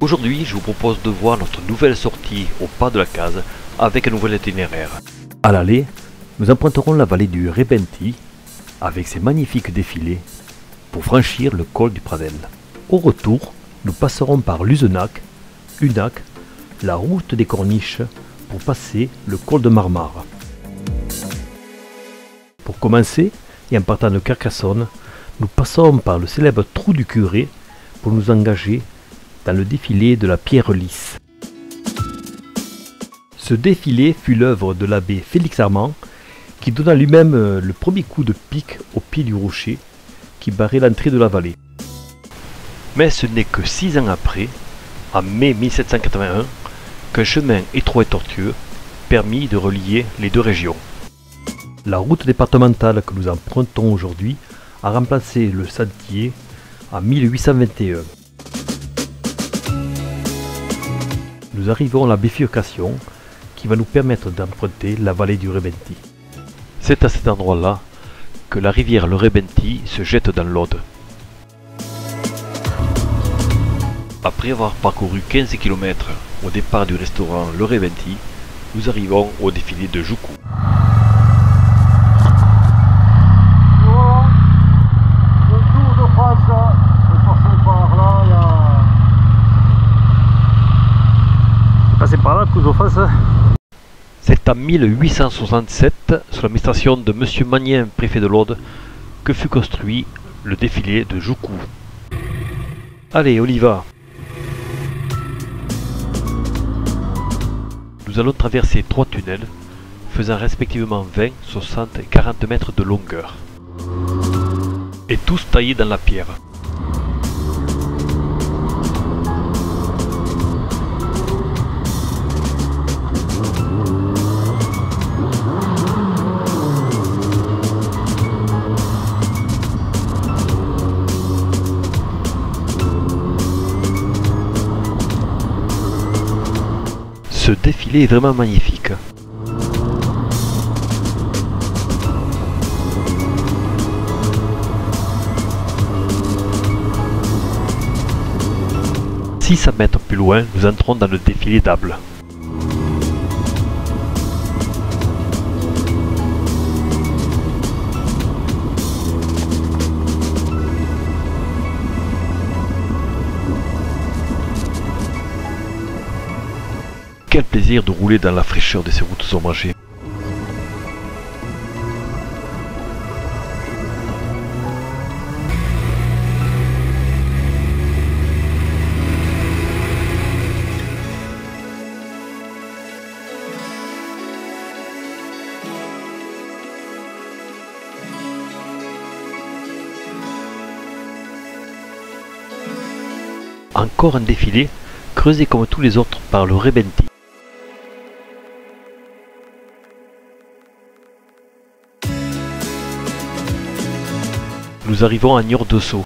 Aujourd'hui, je vous propose de voir notre nouvelle sortie au pas de la case avec un nouvel itinéraire. À l'aller, nous emprunterons la vallée du Rebenti avec ses magnifiques défilés pour franchir le col du Pradel. Au retour, nous passerons par Luzenac, Unac, la route des Corniches pour passer le col de Marmare. Pour commencer, et en partant de Carcassonne, nous passerons par le célèbre trou du Curé pour nous engager dans le défilé de la pierre lisse. Ce défilé fut l'œuvre de l'abbé Félix Armand qui donna lui-même le premier coup de pic au pied du rocher qui barrait l'entrée de la vallée. Mais ce n'est que 6 ans après, en mai 1781, qu'un chemin étroit et tortueux permit de relier les deux régions. La route départementale que nous empruntons aujourd'hui a remplacé le sentier en 1821. Nous arrivons à la bifurcation qui va nous permettre d'emprunter la vallée du Rebenti. C'est à cet endroit-là que la rivière le Rebenti se jette dans l'Aude. Après avoir parcouru 15 km au départ du restaurant le Rebenti, nous arrivons au défilé de Joucou. C'est par là, Tour de France. C'est en 1867, sous l'administration de M. Magnien, préfet de l'Aude, que fut construit le défilé de Joucou. Allez, on y va. Nous allons traverser 3 tunnels, faisant respectivement 20, 60 et 40 mètres de longueur. Et tous taillés dans la pierre. Ce défilé est vraiment magnifique. « 600 mètres plus loin, nous entrons dans le défilé d'Able. Quel plaisir de rouler dans la fraîcheur de ces routes ombragées. Encore un défilé, creusé comme tous les autres par le Rebenti. Nous arrivons à Niort-de-Sault.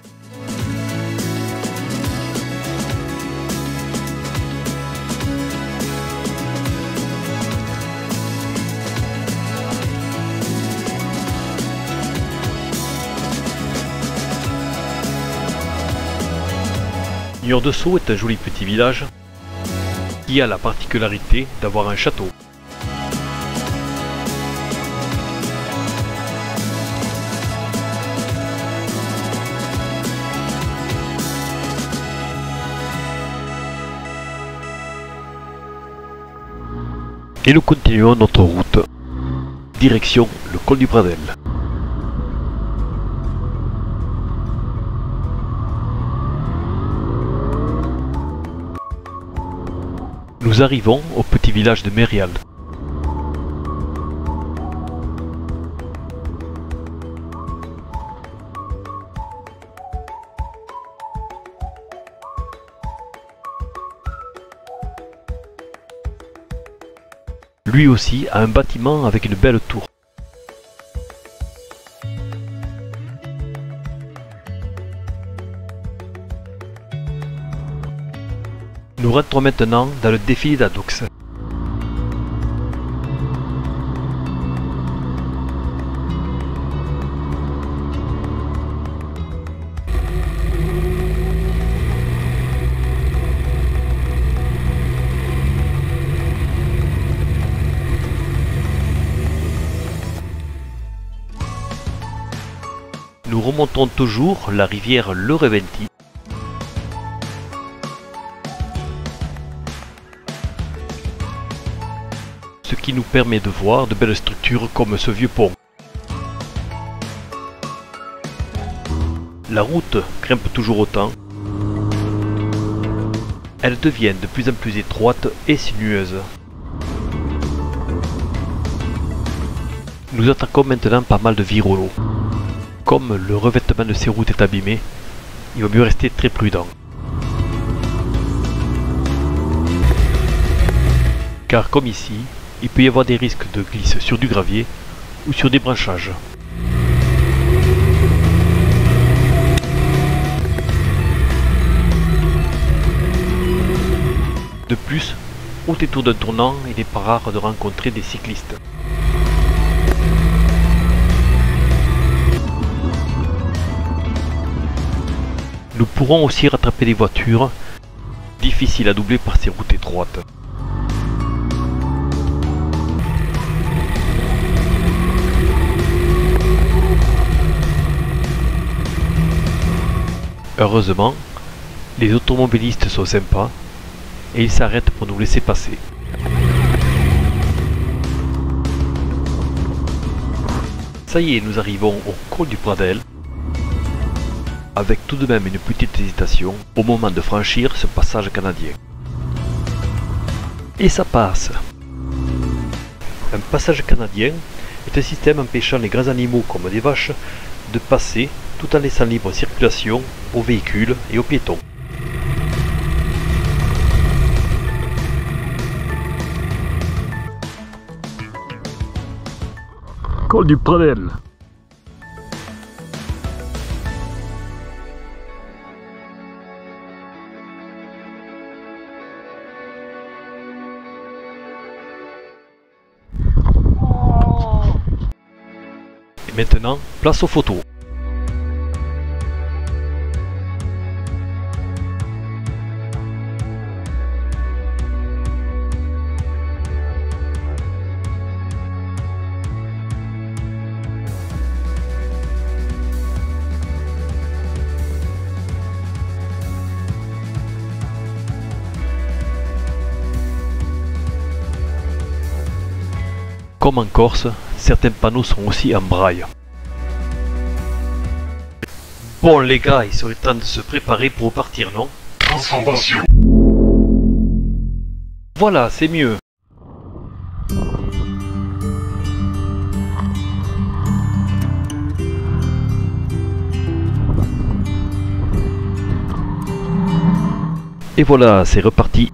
Niort-de-Sault est un joli petit village qui a la particularité d'avoir un château. Et nous continuons notre route, direction le col du Pradel. Nous arrivons au petit village de Mérial. Lui aussi a un bâtiment avec une belle tour. Nous rentrons maintenant dans le défilé d'Adoux. Nous remontons toujours la rivière Le Reventi. Ce qui nous permet de voir de belles structures comme ce vieux pont. La route grimpe toujours autant. Elle devient de plus en plus étroite et sinueuse. Nous attaquons maintenant pas mal de virolo. Comme le revêtement de ces routes est abîmé, il vaut mieux rester très prudent. Car comme ici, il peut y avoir des risques de glisse sur du gravier ou sur des branchages. De plus, au détour d'un tournant, il n'est pas rare de rencontrer des cyclistes. Nous pourrons aussi rattraper des voitures, difficiles à doubler par ces routes étroites. Heureusement, les automobilistes sont sympas et ils s'arrêtent pour nous laisser passer. Ça y est, nous arrivons au col du Pradel, avec tout de même une petite hésitation au moment de franchir ce passage canadien. Et ça passe. Un passage canadien est un système empêchant les grands animaux comme des vaches de passer tout en laissant libre circulation aux véhicules et aux piétons. Col du Pradel. Et maintenant, place aux photos. Comme en Corse, certains panneaux sont aussi en braille. Bon les gars, il serait temps de se préparer pour repartir, non? Transformation. Voilà, c'est mieux. Et voilà, c'est reparti.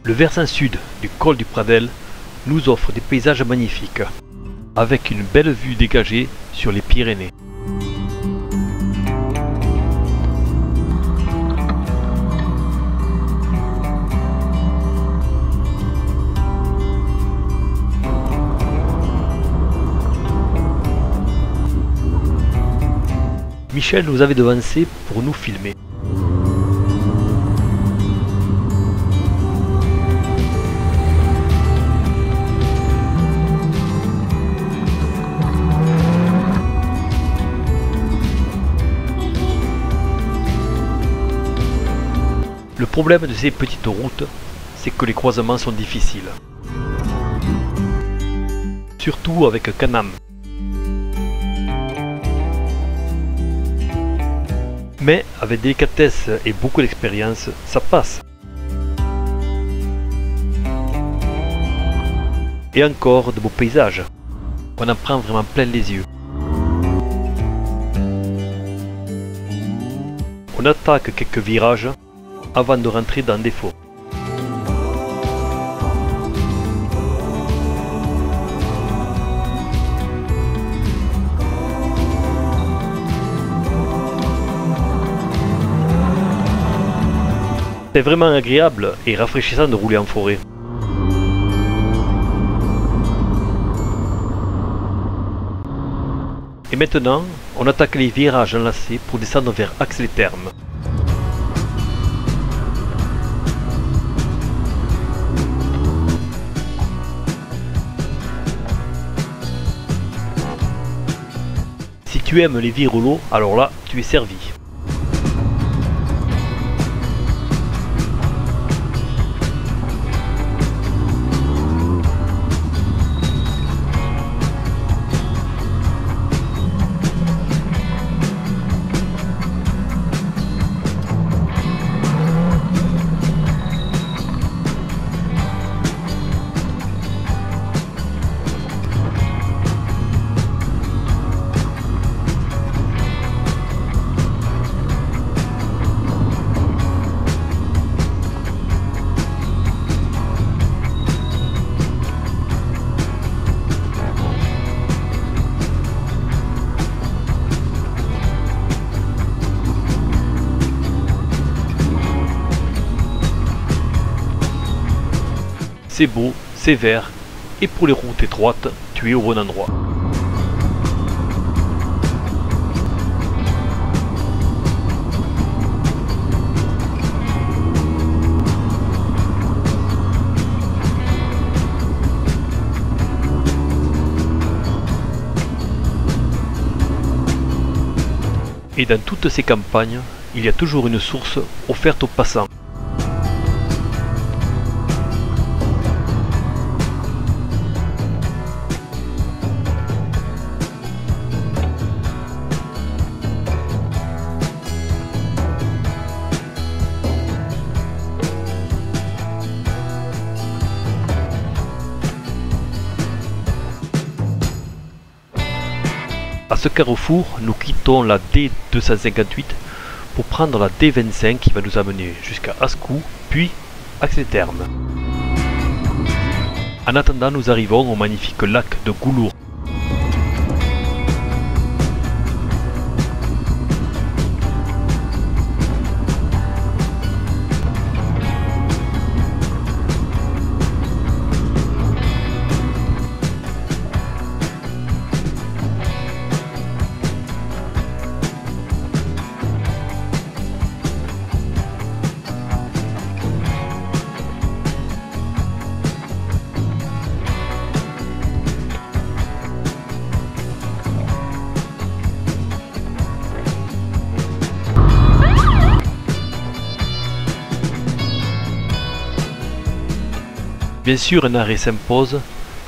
Le versant sud du col du Pradel nous offre des paysages magnifiques, avec une belle vue dégagée sur les Pyrénées. Michel nous avait devancé pour nous filmer. Le problème de ces petites routes, c'est que les croisements sont difficiles. Surtout avec Can-Am. Mais avec délicatesse et beaucoup d'expérience, ça passe. Et encore de beaux paysages. On en prend vraiment plein les yeux. On attaque quelques virages avant de rentrer dans des forêts. C'est vraiment agréable et rafraîchissant de rouler en forêt. Et maintenant, on attaque les virages enlacés pour descendre vers Ax-les-Thermes. tu aimes les virolos, alors là, tu es servi. C'est beau, c'est vert, et pour les routes étroites, tu es au bon endroit. Et dans toutes ces campagnes, il y a toujours une source offerte aux passants. À ce carrefour, nous quittons la D258 pour prendre la D25 qui va nous amener jusqu'à Ascou, puis Axles-les-Thermes. En attendant, nous arrivons au magnifique lac de Goulour. Bien sûr, un arrêt s'impose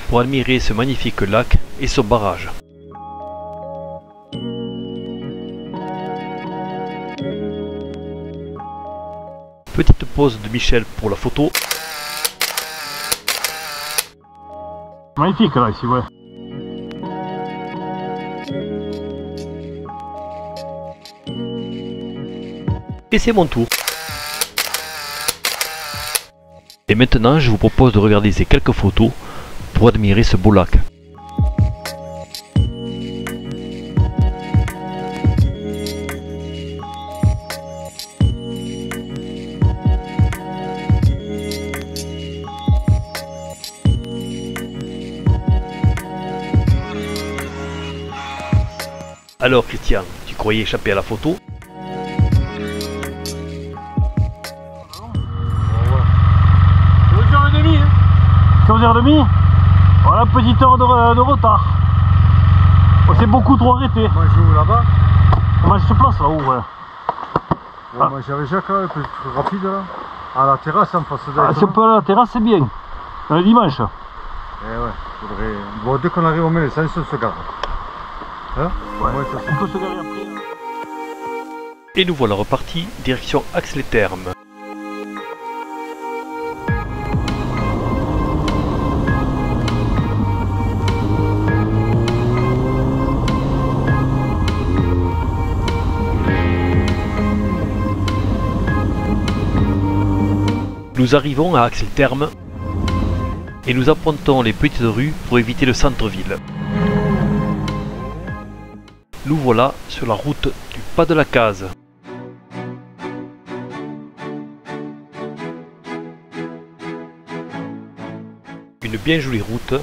pour admirer ce magnifique lac et son barrage. Petite pause de Michel pour la photo. Magnifique là ici, ouais. Et c'est mon tour. Et maintenant, je vous propose de regarder ces quelques photos pour admirer ce beau lac. Alors Christian, tu croyais échapper à la photo? 15h30. Voilà, petite heure de retard. Oh, c'est beaucoup trop arrêté. Moi je joue là-bas. Moi je se place là-haut, ouais. Bon, moi j'avais Jacques là, un peu plus rapide là. À la terrasse en face de Si on peut aller à la terrasse, c'est bien. Le dimanche. Eh ouais, faudrait... Bon, dès qu'on arrive au Ménessens, on se gare. Hein? Ouais, on peut se garer après. Et nous voilà repartis, direction Axles-les-Thermes. Nous arrivons à Axles-les-Thermes et nous empruntons les petites rues pour éviter le centre-ville. Nous voilà sur la route du Pas de la Case. Une bien jolie route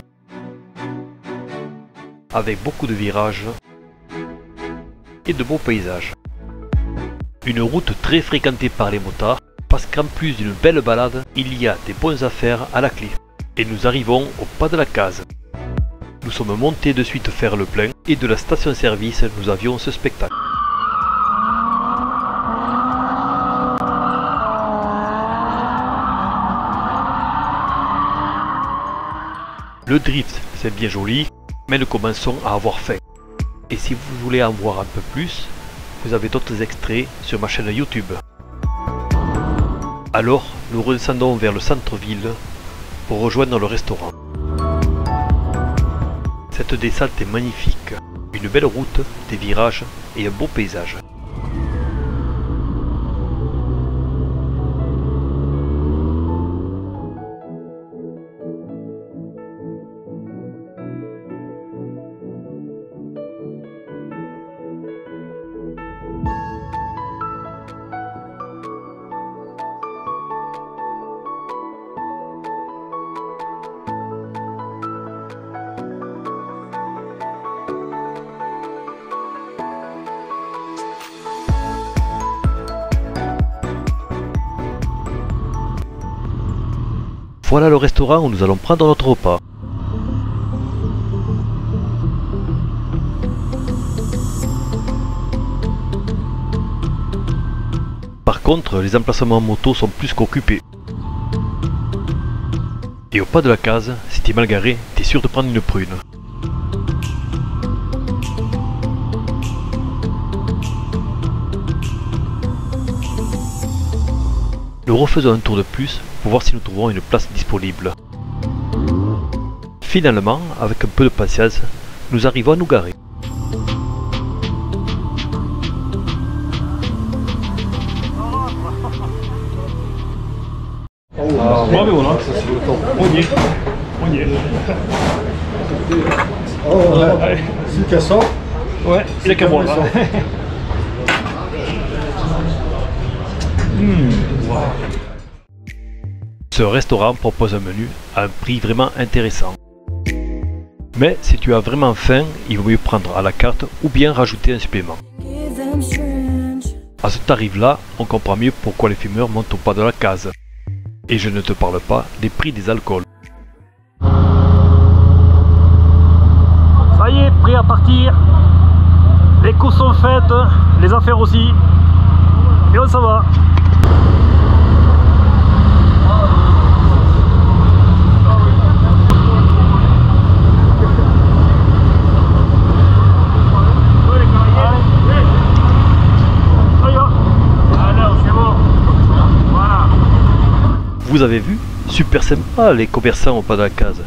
avec beaucoup de virages et de beaux paysages. Une route très fréquentée par les motards parce qu'en plus d'une belle balade, il y a des bonnes affaires à la clé. Et nous arrivons au Pas de la Case. Nous sommes montés de suite faire le plein et de la station-service, nous avions ce spectacle. Le drift, c'est bien joli, mais nous commençons à avoir faim. Et si vous voulez en voir un peu plus, vous avez d'autres extraits sur ma chaîne YouTube. Alors, nous redescendons vers le centre-ville pour rejoindre le restaurant. Cette descente est magnifique, une belle route, des virages et un beau paysage. Voilà le restaurant où nous allons prendre notre repas. Par contre, les emplacements moto sont plus qu'occupés. Et au pas de la case, si t'es mal garé, t'es sûr de prendre une prune. Nous refaisons un tour de plus pour voir si nous trouvons une place disponible. Finalement, avec un peu de patience, nous arrivons à nous garer. Bravo, là. On y est. On y est. Oh, ouais. C'est cassant. Ouais, il n'y a qu'à moi là. Ce restaurant propose un menu à un prix vraiment intéressant. Mais si tu as vraiment faim, il vaut mieux prendre à la carte ou bien rajouter un supplément. À ce tarif-là, on comprend mieux pourquoi les fumeurs montent au pas de la case. Et je ne te parle pas des prix des alcools. Ça y est, prêt à partir. Les courses sont faites, les affaires aussi. Et on s'en va. Vous avez vu? Super sympa les commerçants au pas de la case.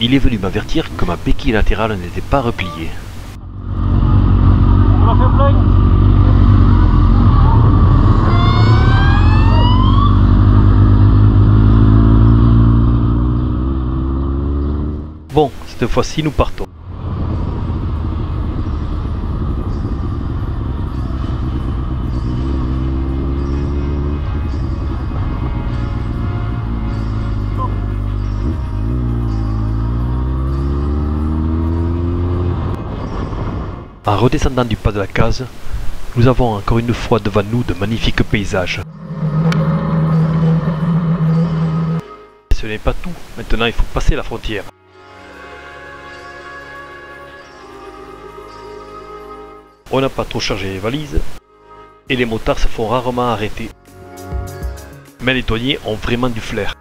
Il est venu m'avertir que ma béquille latérale n'était pas repliée. On a fait plein. Bon, cette fois-ci nous partons. En redescendant du pas de la case, nous avons encore une fois devant nous de magnifiques paysages. Ce n'est pas tout, maintenant il faut passer la frontière. On n'a pas trop chargé les valises et les motards se font rarement arrêter. Mais les douaniers ont vraiment du flair.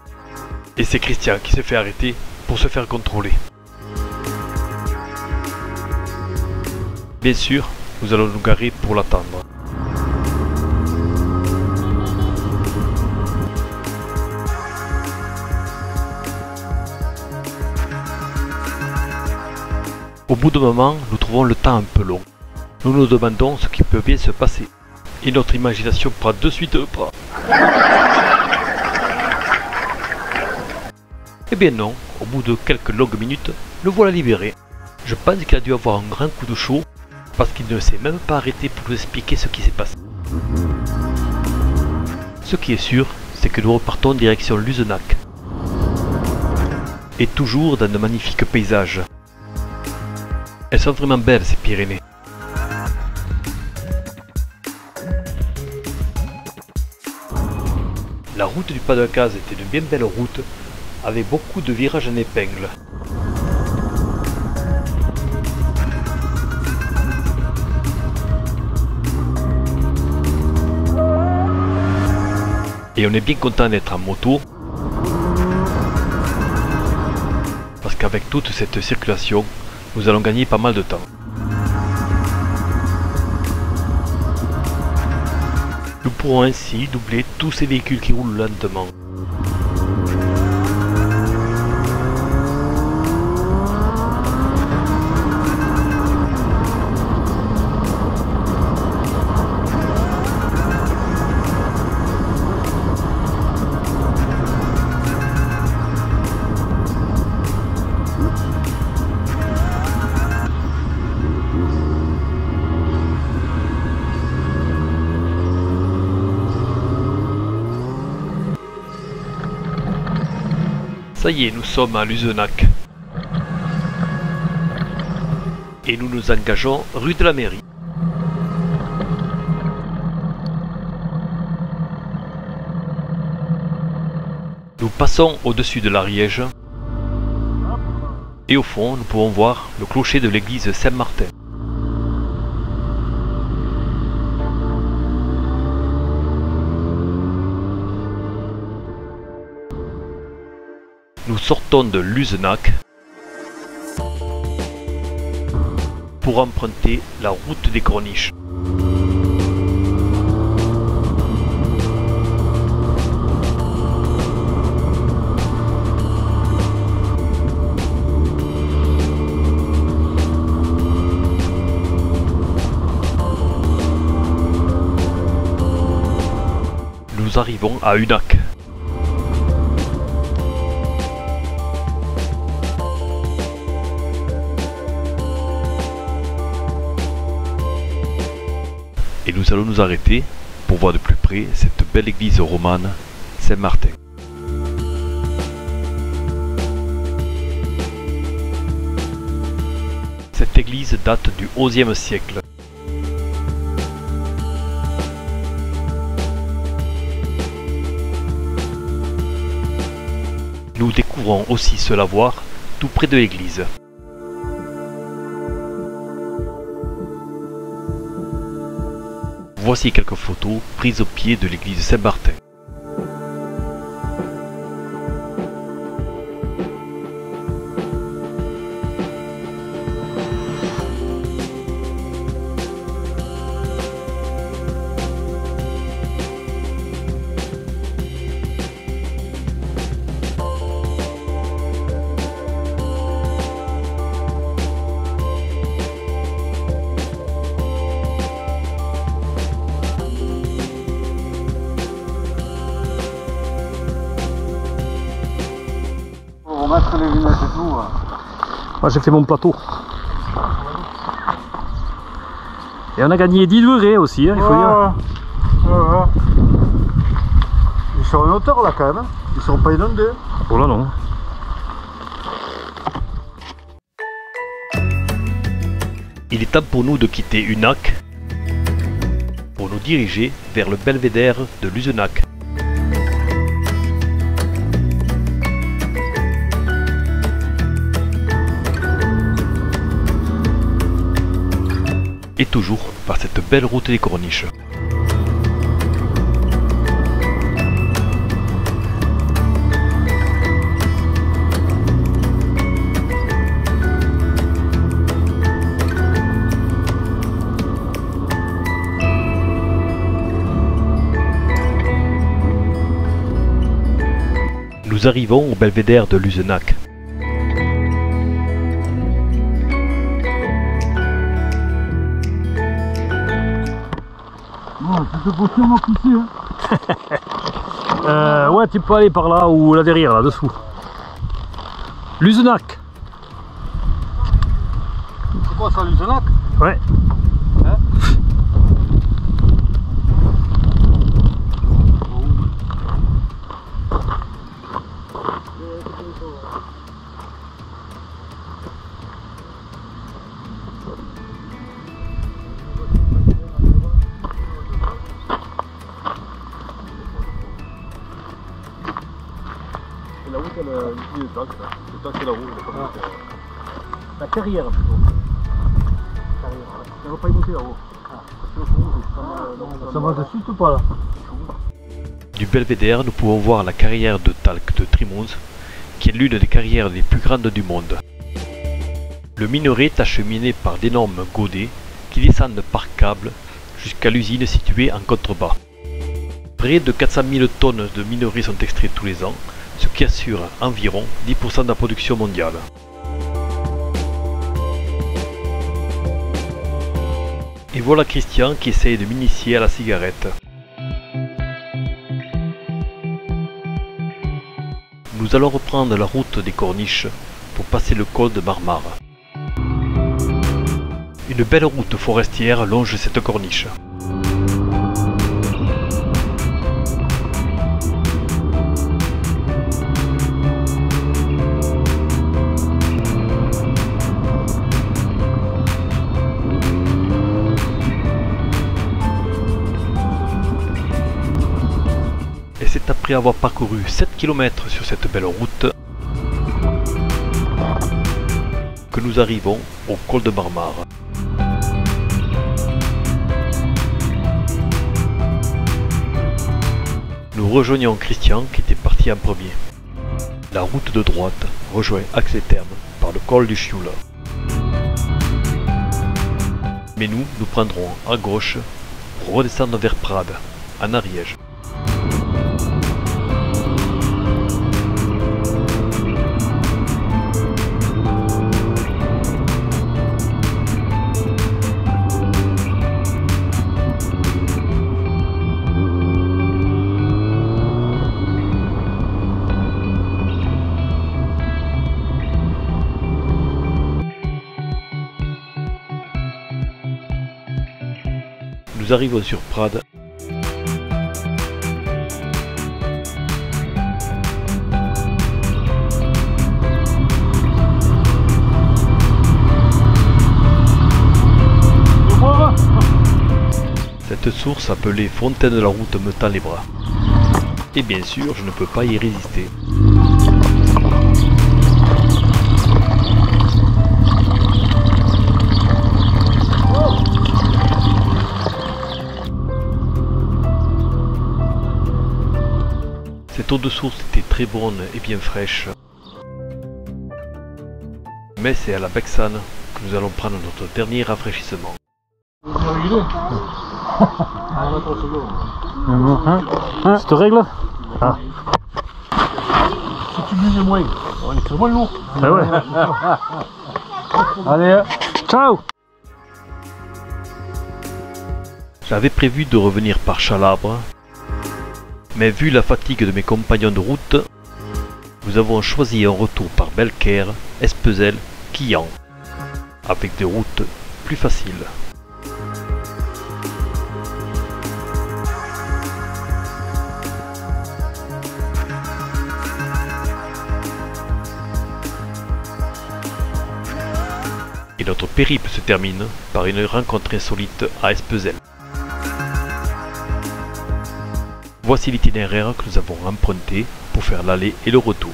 Et c'est Christian qui se fait arrêter pour se faire contrôler. Bien sûr, nous allons nous garer pour l'attendre. Au bout d'un moment, nous trouvons le temps un peu long. Nous nous demandons ce qui peut bien se passer. Et notre imagination prend de suite le pas. Eh bien non, au bout de quelques longues minutes, le voilà libéré. Je pense qu'il a dû avoir un grand coup de chaud, parce qu'il ne s'est même pas arrêté pour nous expliquer ce qui s'est passé. Ce qui est sûr, c'est que nous repartons direction Luzenac. Et toujours dans de magnifiques paysages. Elles sont vraiment belles ces Pyrénées. La route du pas de la case était une bien belle route, avec beaucoup de virages en épingle. Et on est bien content d'être en moto. Parce qu'avec toute cette circulation, nous allons gagner pas mal de temps. Nous pourrons ainsi doubler tous ces véhicules qui roulent lentement. Ça y est, nous sommes à Luzenac. Et nous nous engageons rue de la Mairie. Nous passons au-dessus de l'Ariège. Et au fond, nous pouvons voir le clocher de l'église Saint-Martin. Nous sortons de Luzenac pour emprunter la route des Corniches. Nous arrivons à Unac. Et nous allons nous arrêter pour voir de plus près cette belle église romane Saint-Martin. Cette église date du XIe siècle. Nous découvrons aussi ce lavoir tout près de l'église. Voici quelques photos prises au pied de l'église Saint-Martin. Mettre les lunettes et tout. Moi j'ai fait mon plateau. Et on a gagné 10 degrés aussi, hein, il faut dire. Ils sont en hauteur là quand même. Ils sont pas inondés. Oh là non. Il est temps pour nous de quitter Unac pour nous diriger vers le belvédère de Luzenac. Et toujours par cette belle route des Corniches. Nous arrivons au belvédère de Luzenac. Tu te poses sûrement ici, hein. Ouais, tu peux aller par là ou là derrière, là dessous. Luzenac. C'est quoi ça, Luzenac? Ouais. Hein? La route, elle est taxe. Le taxe, c'est la route. La carrière plutôt. Ça va pas y monter là-haut. Ça va de suite ou pas là? Du belvédère, nous pouvons voir la carrière de talc de Trimons, qui est l'une des carrières les plus grandes du monde. Le minerai est acheminé par d'énormes godets qui descendent par câble jusqu'à l'usine située en contrebas. Près de 400 000 tonnes de minerai sont extraites tous les ans, ce qui assure environ 10% de la production mondiale. Et voilà Christian qui essaye de m'initier à la cigarette. Nous allons reprendre la route des Corniches pour passer le col de Marmare. Une belle route forestière longe cette corniche. Et c'est après avoir parcouru 7 km sur cette belle route que nous arrivons au col de Marmare. Nous rejoignons Christian qui était parti en premier. La route de droite rejoint Axe-les-Thermes par le col du Chioul. Mais nous prendrons à gauche pour redescendre vers Prades, en Ariège. Nous arrivons sur Prades. Cette source appelée Fontaine de la Route me tend les bras. Et bien sûr, je ne peux pas y résister. Cette eau de source était très bonne et bien fraîche. Mais c'est à la Bexane que nous allons prendre notre dernier rafraîchissement. Cette règle ah. Si tu buvais moins, on est très moins lourd. Ah ouais. Allez, ciao. J'avais prévu de revenir par Chalabre, mais vu la fatigue de mes compagnons de route, nous avons choisi un retour par Belcaire, Espezel, Quillan, avec des routes plus faciles. Et notre périple se termine par une rencontre insolite à Espezel. Voici l'itinéraire que nous avons emprunté pour faire l'aller et le retour.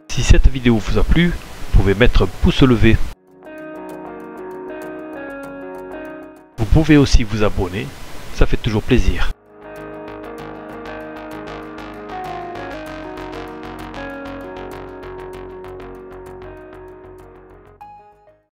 Si cette vidéo vous a plu, vous pouvez mettre un pouce levé. Vous pouvez aussi vous abonner, ça fait toujours plaisir.